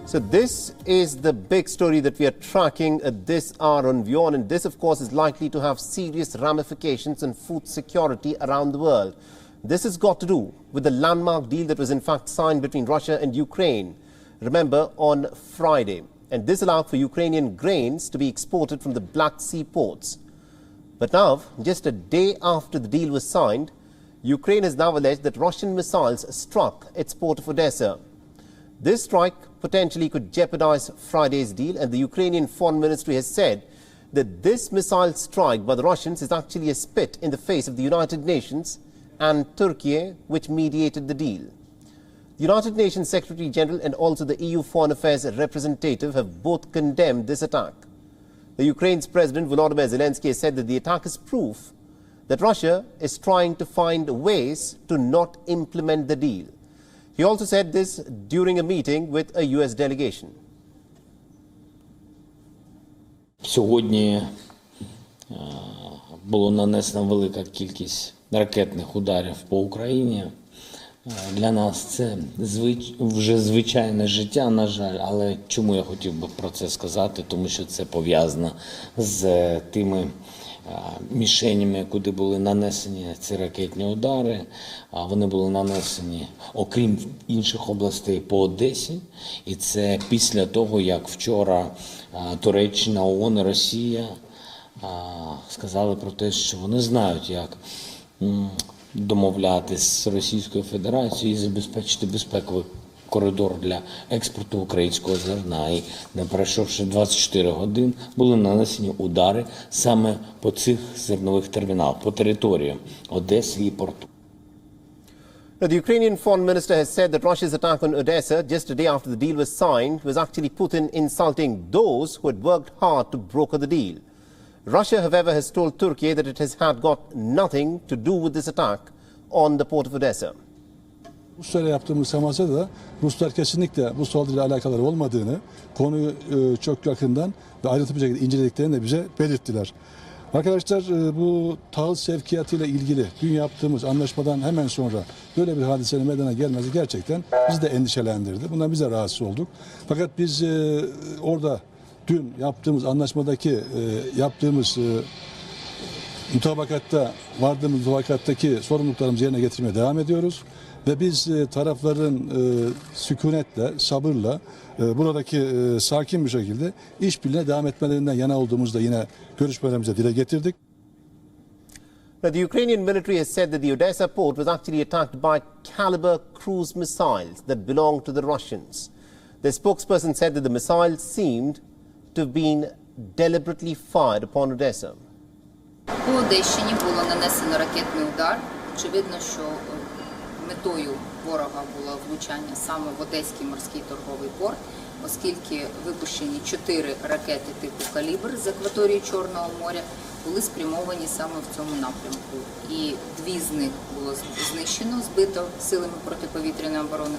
So this is the big story that we are tracking at this hour on WION, and this of course is likely to have serious ramifications on food security around the world. This has got to do with the landmark deal that was in fact signed between Russia and Ukraine, remember, on Friday. And this allowed for Ukrainian grains to be exported from the Black Sea ports. But now, just a day after the deal was signed, Ukraine has now alleged that Russian missiles struck its port of Odessa. This strike potentially could jeopardize Friday's deal, and the Ukrainian Foreign Ministry has said that this missile strike by the Russians is actually a spit in the face of the United Nations and Turkiye, which mediated the deal. The United Nations Secretary General and also the EU Foreign Affairs representative have both condemned this attack. The Ukraine's President Volodymyr Zelensky has said that the attack is proof that Russia is trying to find ways to not implement the deal. He also said this during a meeting with a US delegation. Сьогодні було нанесено велика кількість ракетних ударів по Україні. Для нас це вже звичайне життя, на жаль, але чому я хотів би про це сказати? Тому що це пов'язано з тими мішенями, куди були нанесені ці ракетні удари. Вони були нанесені, окрім інших областей, по Одесі. І це після того, як вчора Туреччина, ООН і Росія сказали про те, що вони знають, як домовлятися з Російською Федерацією і забезпечити безпековий коридор для експорту українського зерна. І не пройшовши 24 годин, були нанесені удари саме по цих зернових терміналах, по території Одеси і порту. Now, the Ukrainian foreign minister has said that Russia's attack on Odessa just a day after the deal was signed was actually Putin insulting those who had worked hard to broker the deal. Russia, however, has told Turkey that it has got nothing to do with this attack on the port of Odessa. Ruslarla yaptığımız temasta da Ruslar kesinlikle bu saldırıyla alakaları olmadığını, konuyu çok yakından ve ayrıntılı bir şekilde incelediklerini de bize belirttiler. Arkadaşlar, bu tahıl sevkiyatıyla ilgili dün yaptığımız anlaşmadan hemen sonra böyle bir hadisenin meydana gelmesi gerçekten bizi de endişelendirdi. Bundan biz de rahatsız olduk. Fakat biz orada dün yaptığımız anlaşmadaki yaptığımız vardığımız mutabakattaki sorumluluklarımızı yerine getirmeye devam ediyoruz. Ve biz tarafların sükunetle, sabırla buradaki sakin bir şekilde işbirliğine devam etmelerinden yana olduğumuzda yine görüşmelerimize dile getirdik. Now, the Ukrainian military has said that the Odessa port was actually attacked by caliber cruise missiles that belonged to the Russians. The spokesperson said that the missiles seemed to have been deliberately fired upon Odessa. По Одещині було нанесено ракетний удар. Очевидно, що метою ворога було влучання саме в Одеський морський торговий порт, оскільки випущені 4 ракети типу «Калібр» з акваторії Чорного моря були спрямовані саме в цьому напрямку. І 2 з них було знищено, збито силами протиповітряної оборони,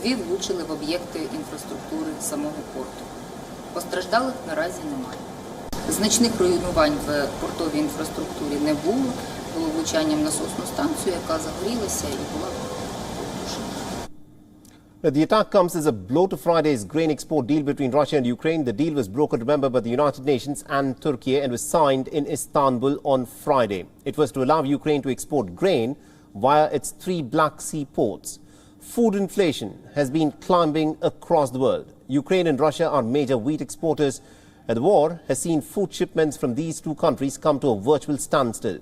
2 влучили в об'єкти інфраструктури самого порту. Постраждалих наразі немає. Значних руйнувань в портовій інфраструктурі не було. Було влучання в насосну станцію, яка загорілася і була потушена. The attack comes as a blow to Friday's grain export deal between Russia and Ukraine. The deal was brokered, remember, by the United Nations and Turkey and was signed in Istanbul on Friday. It was to allow Ukraine to export grain via its 3 Black Sea ports. Food inflation has been climbing across the world. Ukraine and Russia are major wheat exporters, and the war has seen food shipments from these 2 countries come to a virtual standstill.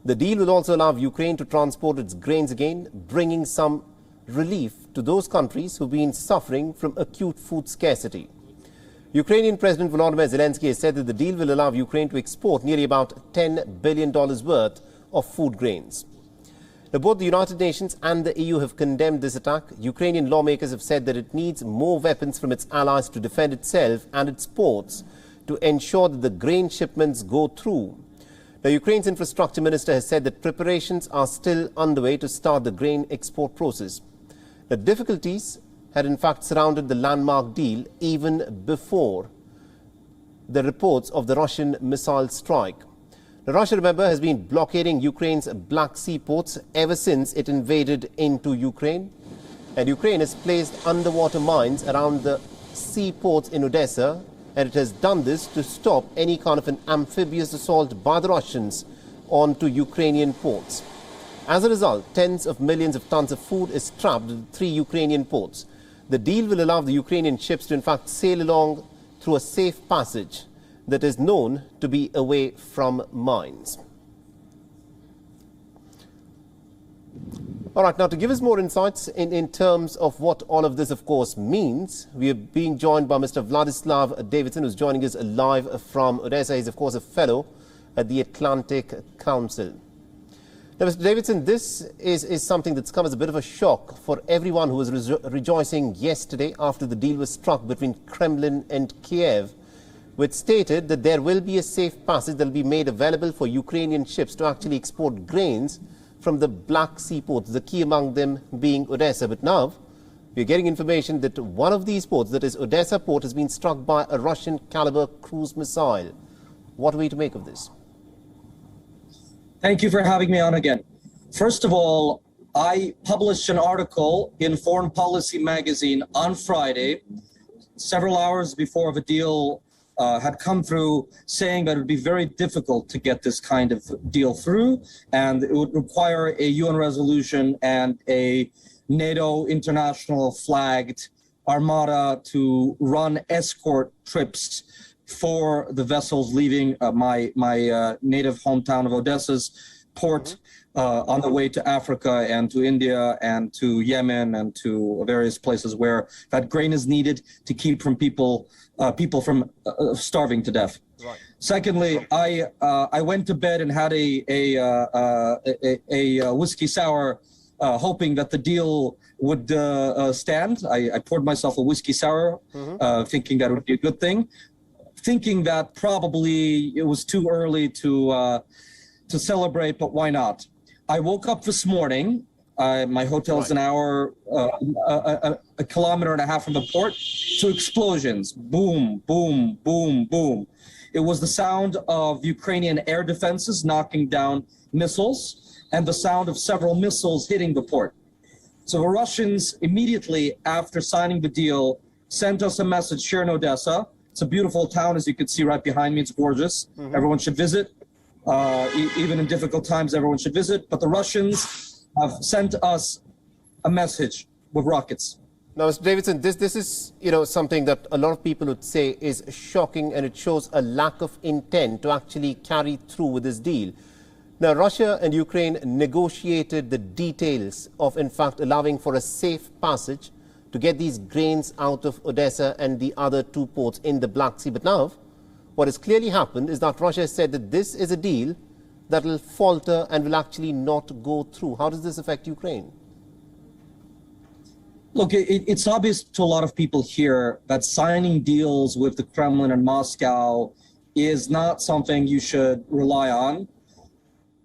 The deal will also allow Ukraine to transport its grains again, bringing some relief to those countries who've been suffering from acute food scarcity. Ukrainian President Volodymyr Zelensky has said that the deal will allow Ukraine to export nearly about $10 billion worth of food grains. Now, both the United Nations and the EU have condemned this attack. Ukrainian lawmakers have said that it needs more weapons from its allies to defend itself and its ports to ensure that the grain shipments go through. Now, Ukraine's infrastructure minister has said that preparations are still underway to start the grain export process. The difficulties had in fact surrounded the landmark deal even before the reports of the Russian missile strike. Now, Russia, remember, has been blockading Ukraine's Black Sea ports ever since it invaded into Ukraine. And Ukraine has placed underwater mines around the Sea ports in Odessa, and it has done this to stop any kind of an amphibious assault by the Russians onto Ukrainian ports. As a result, tens of millions of tons of food is trapped in 3 Ukrainian ports. The deal will allow the Ukrainian ships to in fact sail along through a safe passage that is known to be away from mines. All right, now to give us more insights in terms of what all of this, of course, means, we are being joined by Mr. Vladislav Davidson, who's joining us live from Odessa. He's, of course, a fellow at the Atlantic Council. Now, Mr. Davidson, this is something that's come as a bit of a shock for everyone who was rejoicing yesterday after the deal was struck between Kremlin and Kiev, which stated that there will be a safe passage that will be made available for Ukrainian ships to actually export grains from the Black Sea ports, the key among them being Odessa. But now we're getting information that one of these ports, that is Odessa port, has been struck by a Russian caliber cruise missile. What are we to make of this? Thank you for having me on again. First of all, I published an article in Foreign Policy magazine on Friday, several hours before the deal had come through, saying that it would be very difficult to get this kind of deal through, and it would require a UN resolution and a NATO international flagged armada to run escort trips for the vessels leaving my native hometown of Odessa's port on the way to Africa and to India and to Yemen and to various places where that grain is needed to keep from people from starving to death. Right. Secondly, I went to bed and had a whiskey sour, hoping that the deal would stand. I poured myself a whiskey sour, thinking that it would be a good thing, thinking that probably it was too early to celebrate, but why not? I woke up this morning. My hotel is an hour, a kilometer and a half from the port, to explosions. Boom, boom, boom, boom. It was the sound of Ukrainian air defenses knocking down missiles and the sound of several missiles hitting the port. So the Russians immediately after signing the deal sent us a message here in Odessa. It's a beautiful town, as you can see right behind me. It's gorgeous. Everyone should visit. Even in difficult times, everyone should visit. But the Russians have sent us a message with rockets. Now, Mr. Davidson, this is, something that a lot of people would say is shocking, and it shows a lack of intent to actually carry through with this deal. Now, Russia and Ukraine negotiated the details of, in fact, allowing for a safe passage to get these grains out of Odessa and the other 2 ports in the Black Sea. But now, what has clearly happened is that Russia has said that this is a deal that will falter and will actually not go through. How does this affect Ukraine? Look, it's obvious to a lot of people here that signing deals with the Kremlin and Moscow is not something you should rely on.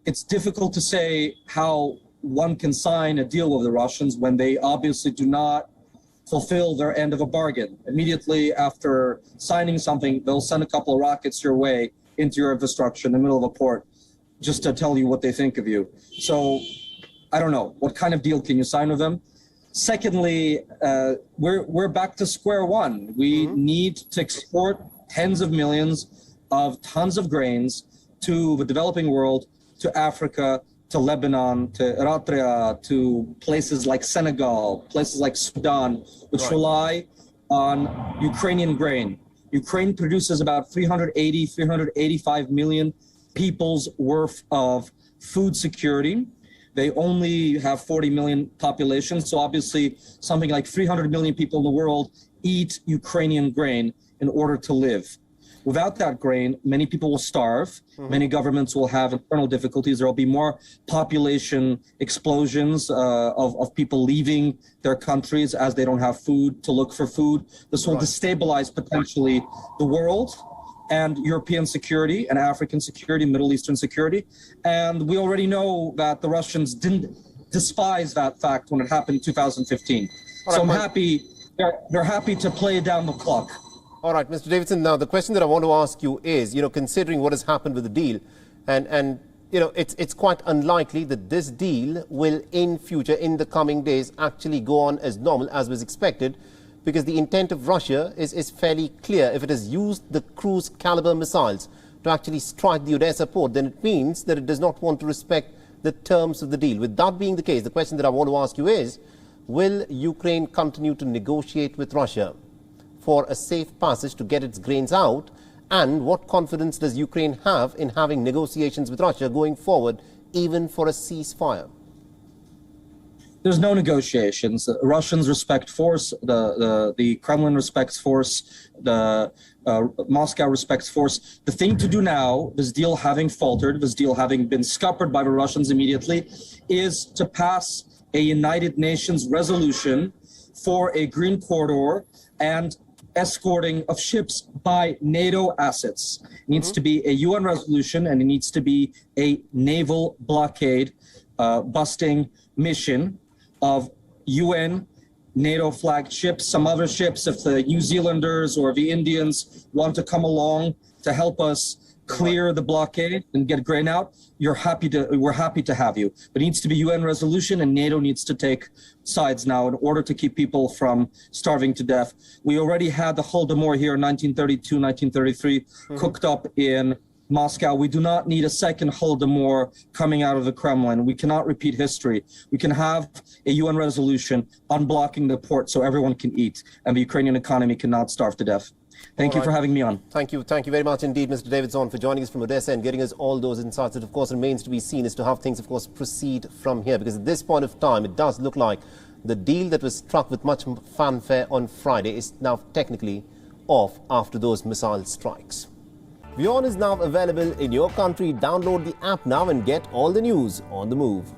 It's difficult to say how one can sign a deal with the Russians when they obviously do not fulfill their end of a bargain. Immediately after signing something, they'll send a couple of rockets your way into your infrastructure in the middle of a port just to tell you what they think of you. So I don't know, what kind of deal can you sign with them? Secondly, we're back to square one. We need to export tens of millions of tons of grains to the developing world, to Africa, to Lebanon, to Eritrea, to places like Senegal, places like Sudan, which rely on Ukrainian grain. Ukraine produces about 385 million people's worth of food security. They only have 40 million population, so obviously something like 300 million people in the world eat Ukrainian grain in order to live. Without that grain, many people will starve. Many governments will have internal difficulties. There will be more population explosions of people leaving their countries as they don't have food to look for food. This will destabilize potentially the world and European security and African security, Middle Eastern security. And we already know that the Russians didn't despise that fact when it happened in 2015. So I'm happy, they're happy to play down the clock. All right, Mr. Davidson, now the question that I want to ask you is, considering what has happened with the deal, and it's quite unlikely that this deal will in future, in the coming days, actually go on as normal as was expected, because the intent of Russia is fairly clear. If it has used the cruise caliber missiles to actually strike the Odessa port, then it means that it does not want to respect the terms of the deal. With that being the case, the question that I want to ask you is, will Ukraine continue to negotiate with Russia for a safe passage to get its grains out? And what confidence does Ukraine have in having negotiations with Russia going forward, even for a ceasefire? There's no negotiations. The Russians respect force. The Kremlin respects force. The Moscow respects force. The thing to do now, this deal having faltered, this deal having been scuppered by the Russians immediately, is to pass a United Nations resolution for a green corridor and escorting of ships by NATO assets. It needs to be a UN resolution, and it needs to be a naval blockade busting mission of UN, NATO flagged ships, some other ships. If the New Zealanders or the Indians want to come along to help us clear the blockade and get grain out, we're happy to have you. But it needs to be UN resolution, and NATO needs to take sides now in order to keep people from starving to death. We already had the Holodomor here in 1932, 1933, cooked up in Moscow. We do not need a second Holodomor coming out of the Kremlin. We cannot repeat history. We can have a UN resolution unblocking the port so everyone can eat, and the Ukrainian economy cannot starve to death. Thank you for having me on. Thank you very much indeed, Mr. Davidson, for joining us from Odessa and getting us all those insights. It, of course, remains to be seen as to how things, of course, proceed from here, because at this point of time, it does look like the deal that was struck with much fanfare on Friday is now technically off after those missile strikes. WION is now available in your country. Download the app now and get all the news on the move.